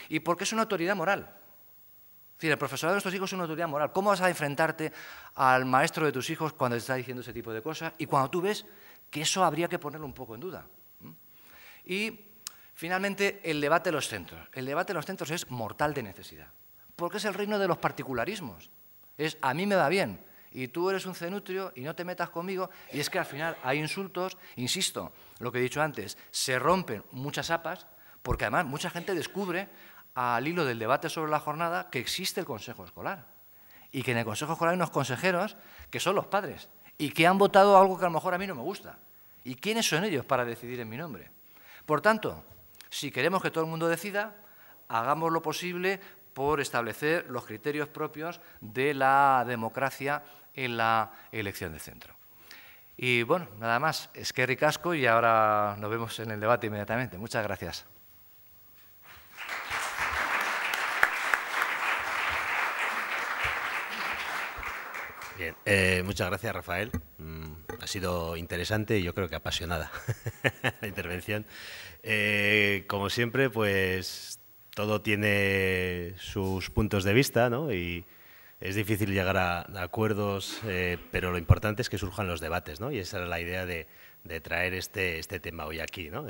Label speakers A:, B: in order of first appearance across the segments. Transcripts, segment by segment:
A: Y porque es una autoridad moral. Es decir, el profesorado de nuestros hijos es una autoridad moral. ¿Cómo vas a enfrentarte al maestro de tus hijos cuando te está diciendo ese tipo de cosas y cuando tú ves que eso habría que ponerlo un poco en duda? Y, finalmente, el debate de los centros. El debate de los centros es mortal de necesidad, porque es el reino de los particularismos. Es, a mí me va bien, y tú eres un cenutrio y no te metas conmigo, y es que al final hay insultos, insisto, lo que he dicho antes, se rompen muchas apas, porque además mucha gente descubre al hilo del debate sobre la jornada que existe el consejo escolar, y que en el consejo escolar hay unos consejeros que son los padres, y que han votado algo que a lo mejor a mí no me gusta. ¿Y quiénes son ellos para decidir en mi nombre? Por tanto, si queremos que todo el mundo decida, hagamos lo posible por establecer los criterios propios de la democracia en la elección de centro. Y bueno, nada más, eskerrik asko y ahora nos vemos en el debate inmediatamente. Muchas gracias.
B: Bien, muchas gracias, Rafael. Ha sido interesante y yo creo que apasionada la intervención. Como siempre, pues todo tiene sus puntos de vista, ¿no? Y es difícil llegar a acuerdos, pero lo importante es que surjan los debates, ¿no? Y esa era la idea de traer este tema hoy aquí, ¿no?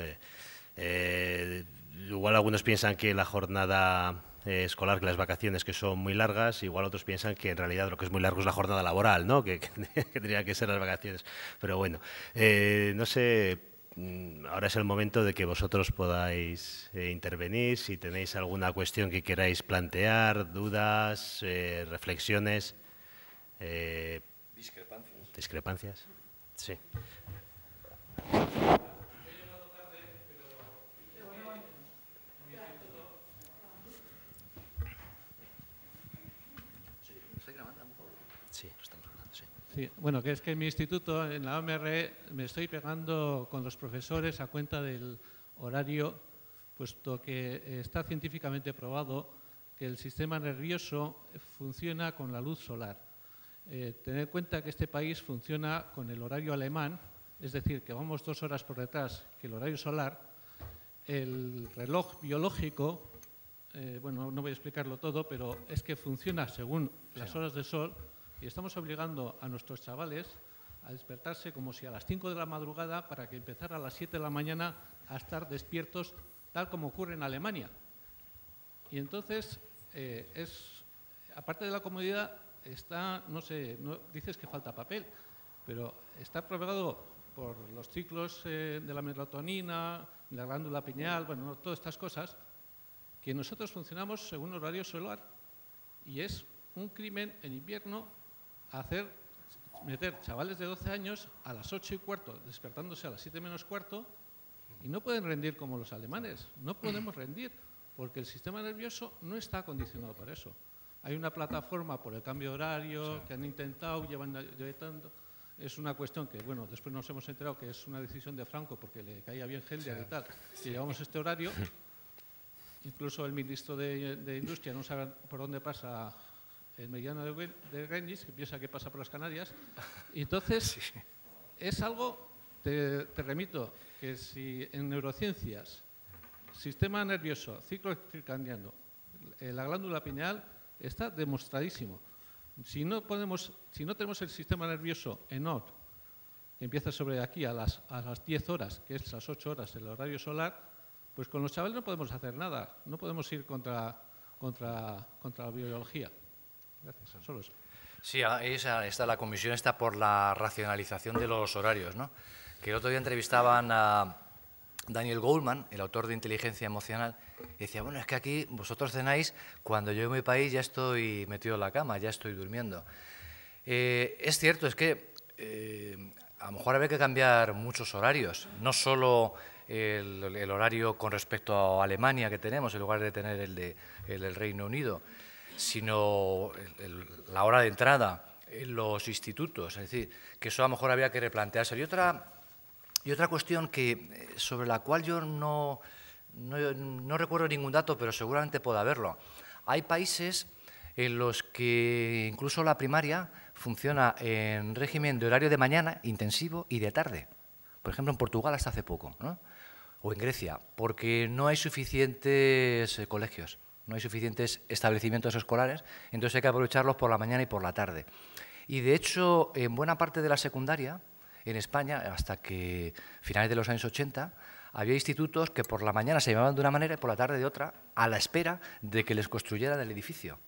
B: Igual algunos piensan que la jornada escolar, que las vacaciones que son muy largas, igual otros piensan que en realidad lo que es muy largo es la jornada laboral, ¿no? Que tendría que ser las vacaciones. Pero bueno, no sé, ahora es el momento de que vosotros podáis intervenir, si tenéis alguna cuestión que queráis plantear, dudas, reflexiones.
A: Discrepancias.
B: Discrepancias. Sí.
C: Sí, bueno, que es que en mi instituto, en la OMR, me estoy pegando con los profesores a cuenta del horario, puesto que está científicamente probado que el sistema nervioso funciona con la luz solar. Tened en cuenta que este país funciona con el horario alemán, es decir, que vamos 2 horas por detrás que el horario solar. El reloj biológico, bueno, no voy a explicarlo todo, pero es que funciona según las horas de sol. Y estamos obligando a nuestros chavales a despertarse como si a las 5 de la madrugada para que empezara a las 7 de la mañana a estar despiertos, tal como ocurre en Alemania. Y entonces, aparte de la comodidad, está, no sé, no, dices que falta papel, pero está probado por los ciclos de la melatonina, la glándula pineal, bueno, todas estas cosas, que nosotros funcionamos según horario solar y es un crimen en invierno meter chavales de 12 años a las 8:15, despertándose a las 7 menos cuarto, y no pueden rendir como los alemanes. No podemos rendir, porque el sistema nervioso no está acondicionado para eso. Hay una plataforma por el cambio de horario que han intentado, llevan tanto. Es una cuestión que, bueno, después nos hemos enterado que es una decisión de Franco porque le caía bien Helder y tal, que llevamos este horario. Incluso el ministro de Industria no sabe por dónde pasa el meridiano de Greenwich, que piensa que pasa por las Canarias. Y entonces, es algo, te remito, que si en neurociencias, sistema nervioso, ciclo circadiano, la glándula pineal, está demostradísimo. Si no tenemos el sistema nervioso en OR, que empieza sobre aquí a las 10 horas, que es las 8 horas el horario solar, pues con los chavales no podemos hacer nada, no podemos ir contra la biología. Gracias, solo eso.
A: Sí, está la comisión está por la racionalización de los horarios, ¿no? Que el otro día entrevistaban a Daniel Goleman, el autor de Inteligencia Emocional, y decía, bueno, es que aquí vosotros cenáis, cuando yo en mi país ya estoy metido en la cama, ya estoy durmiendo. Es cierto, es que a lo mejor habría que cambiar muchos horarios, no solo el horario con respecto a Alemania que tenemos, en lugar de tener el del Reino Unido, sino la hora de entrada en los institutos, es decir, que eso a lo mejor había que replantearse. Y otra cuestión sobre la cual yo no recuerdo ningún dato, pero seguramente puede haberlo. Hay países en los que incluso la primaria funciona en régimen de horario de mañana intensivo y de tarde. Por ejemplo, en Portugal hasta hace poco, ¿no? o en Grecia, porque no hay suficientes colegios, no hay suficientes establecimientos escolares, entonces hay que aprovecharlos por la mañana y por la tarde. Y de hecho, en buena parte de la secundaria, en España, hasta que finales de los años 80, había institutos que por la mañana se llamaban de una manera y por la tarde de otra, a la espera de que les construyeran el edificio.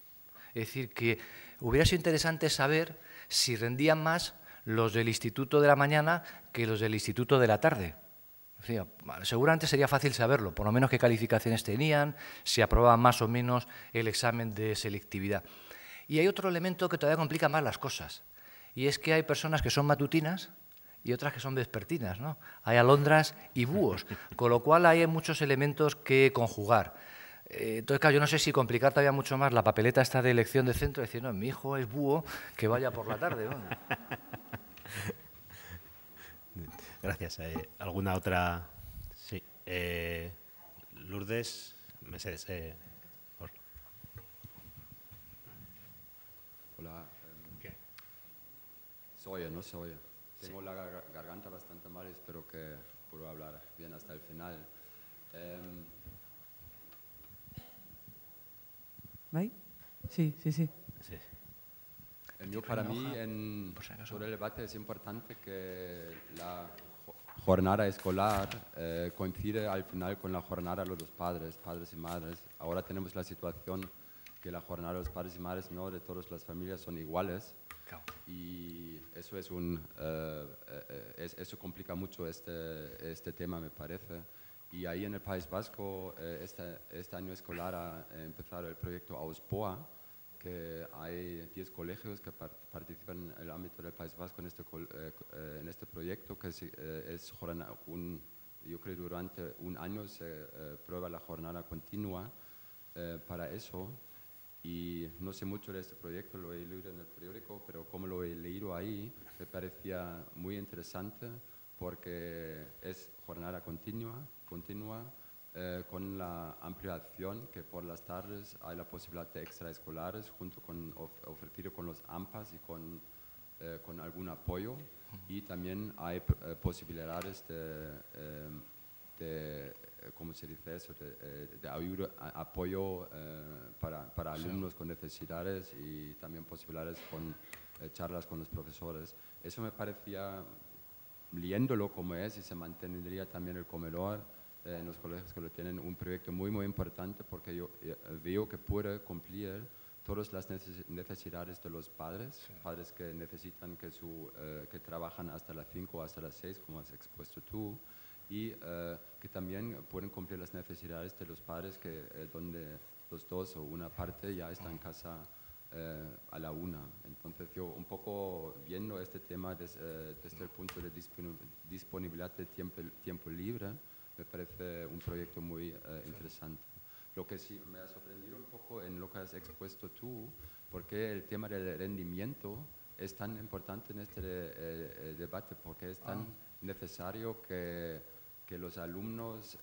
A: Es decir, que hubiera sido interesante saber si rendían más los del instituto de la mañana que los del instituto de la tarde. Sí, seguramente sería fácil saberlo, por lo menos qué calificaciones tenían, si aprobaban más o menos el examen de selectividad. Y hay otro elemento que todavía complica más las cosas, y es que hay personas que son matutinas y otras que son vespertinas, ¿no? Hay alondras y búhos, con lo cual hay muchos elementos que conjugar. Entonces, claro, yo no sé si complicar todavía mucho más la papeleta esta de elección de centro, decir, no, mi hijo es búho, que vaya por la tarde, ¿no?
B: Gracias. ¿Alguna otra? Sí. Lourdes, Mercedes.
D: Hola. Se oye, ¿no? Se oye. Tengo la garganta bastante mal, espero que puedo hablar bien hasta el final.
E: ¿Vai? Sí, sí, sí.
B: Sí.
D: Para mí, sobre el debate es importante que la jornada escolar coincide al final con la jornada de los padres y madres. Ahora tenemos la situación que la jornada de los padres y madres no de todas las familias son iguales.
A: Claro.
D: Y eso eso complica mucho este tema, me parece. Y ahí en el País Vasco, este año escolar ha empezado el proyecto Auspoa, que hay 10 colegios que participan en el ámbito del País Vasco en este proyecto, que es yo creo durante un año se prueba la jornada continua para eso. Y no sé mucho de este proyecto, lo he leído en el periódico, pero como lo he leído ahí, me parecía muy interesante porque es jornada continua, con la ampliación que por las tardes hay la posibilidad de extraescolares junto con ofrecido con los AMPAs y con algún apoyo, y también hay posibilidades de ¿cómo se dice eso? De ayuda, apoyo para alumnos con necesidades, y también posibilidades con charlas con los profesores. Eso me parecía, leyéndolo como es, y se mantendría también el comedor en los colegios que lo tienen, un proyecto muy, muy importante, porque yo veo que puede cumplir todas las necesidades de los padres, sí. Padres que necesitan que trabajan hasta las 5 o hasta las 6, como has expuesto tú, y que también pueden cumplir las necesidades de los padres donde los dos o una parte ya está en casa a la 1. Entonces yo un poco viendo este tema desde el punto de disponibilidad de tiempo libre, me parece un proyecto muy interesante. Lo que sí me ha sorprendido un poco en lo que has expuesto tú, porque el tema del rendimiento es tan importante en este debate, porque es tan necesario que los alumnos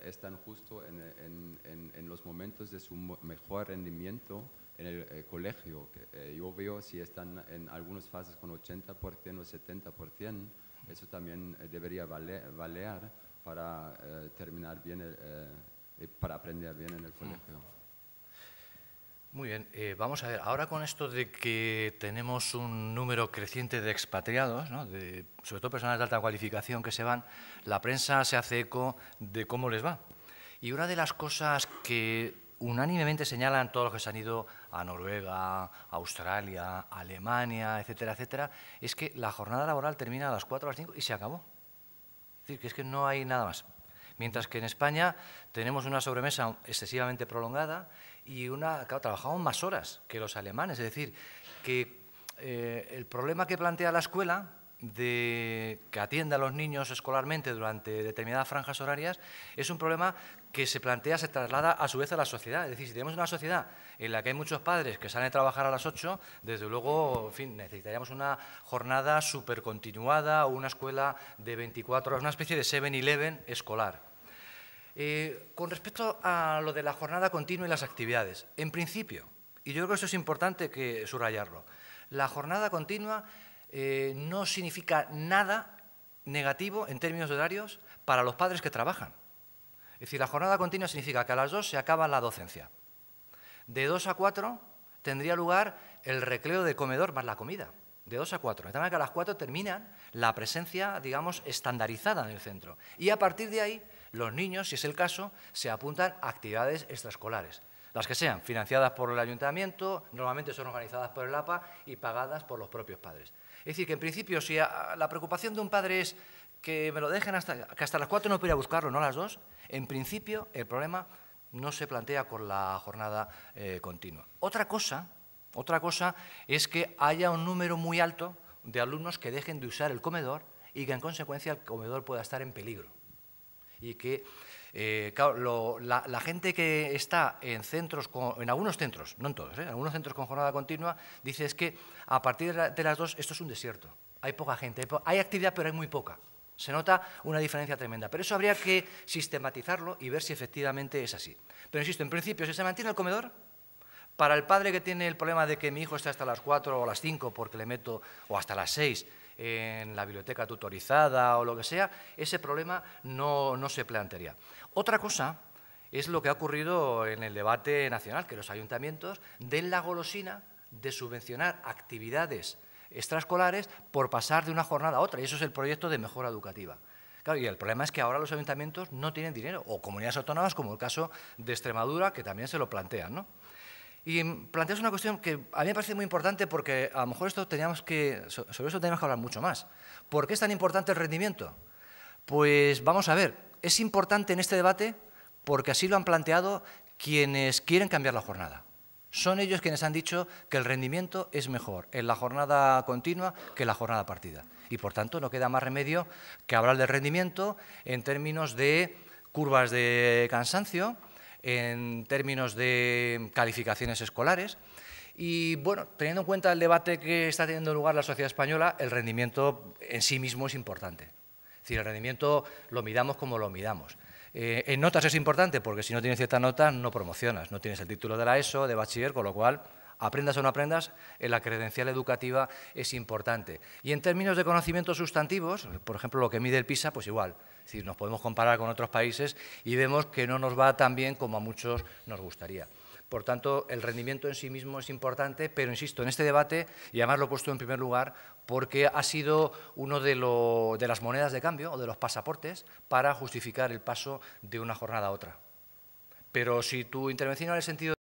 D: están justo en los momentos de su mejor rendimiento en el colegio. Yo veo si están en algunas fases con 80% o 70%, eso también debería valer para terminar bien, para aprender bien en el colegio.
A: Muy bien, vamos a ver, ahora con esto de que tenemos un número creciente de expatriados, ¿no? Sobre todo personas de alta cualificación que se van, la prensa se hace eco de cómo les va. Y una de las cosas que unánimemente señalan todos los que se han ido a Noruega, a Australia, a Alemania, etcétera, etcétera, es que la jornada laboral termina a las 4 o las 5 y se acabó. Es decir, que es que no hay nada más. Mientras que en España tenemos una sobremesa excesivamente prolongada y claro, trabajamos más horas que los alemanes. Es decir, que el problema que plantea la escuela de que atienda a los niños escolarmente durante determinadas franjas horarias es un problema que se traslada a su vez a la sociedad. Es decir, si tenemos una sociedad en la que hay muchos padres que salen a trabajar a las 8, desde luego, en fin, necesitaríamos una jornada súper continuada o una escuela de 24 horas, una especie de 7-Eleven escolar. Con respecto a lo de la jornada continua y las actividades, en principio, y yo creo que eso es importante que subrayarlo, la jornada continua no significa nada negativo en términos de horarios para los padres que trabajan. decir, la jornada continua significa que a las 2 se acaba la docencia. De 2 a 4 tendría lugar el recreo de comedor más la comida. De 2 a 4. De tal manera que a las 4 terminan la presencia, digamos, estandarizada en el centro. Y a partir de ahí, los niños, si es el caso, se apuntan a actividades extraescolares. Las que sean financiadas por el ayuntamiento, normalmente son organizadas por el APA y pagadas por los propios padres. Es decir, que en principio, si la preocupación de un padre es que me lo dejen que hasta las 4 no pueda ir a buscarlo, no a las 2, en principio el problema no se plantea con la jornada continua. Otra cosa es que haya un número muy alto de alumnos que dejen de usar el comedor y que en consecuencia el comedor pueda estar en peligro. Y que, claro, la gente que está en centros, en algunos centros, no en todos, en algunos centros con jornada continua, dice es que a partir de las 2 esto es un desierto. Hay poca gente, hay actividad pero hay muy poca. Se nota una diferencia tremenda. Pero eso habría que sistematizarlo y ver si efectivamente es así. Pero insisto, en principio, si se mantiene el comedor, para el padre que tiene el problema de que mi hijo está hasta las 4 o las 5 porque le meto, o hasta las 6, en la biblioteca tutorizada o lo que sea, ese problema no se plantearía. Otra cosa es lo que ha ocurrido en el debate nacional, que los ayuntamientos den la golosina de subvencionar actividades extraescolares por pasar de una jornada a otra, y eso es el proyecto de mejora educativa. Claro, y el problema es que ahora los ayuntamientos no tienen dinero, o comunidades autónomas, como el caso de Extremadura, que también se lo plantean, ¿no? Y planteas una cuestión que a mí me parece muy importante porque a lo mejor sobre esto teníamos que hablar mucho más. ¿Por qué es tan importante el rendimiento? Pues vamos a ver, es importante en este debate porque así lo han planteado quienes quieren cambiar la jornada. Son ellos quienes han dicho que el rendimiento es mejor en la jornada continua que en la jornada partida. Y por tanto no queda más remedio que hablar del rendimiento en términos de curvas de cansancio, en términos de calificaciones escolares. Y, bueno, teniendo en cuenta el debate que está teniendo lugar en la sociedad española, el rendimiento en sí mismo es importante. Es decir, el rendimiento lo midamos como lo midamos. En notas es importante porque si no tienes cierta nota no promocionas, no tienes el título de la ESO, de bachiller, con lo cual, aprendas o no aprendas, la credencial educativa es importante. Y en términos de conocimientos sustantivos, por ejemplo, lo que mide el PISA, pues igual. Es decir, nos podemos comparar con otros países y vemos que no nos va tan bien como a muchos nos gustaría. Por tanto, el rendimiento en sí mismo es importante, pero insisto, en este debate, y además lo he puesto en primer lugar, porque ha sido uno de las monedas de cambio o de los pasaportes para justificar el paso de una jornada a otra. Pero si tu intervención en el sentido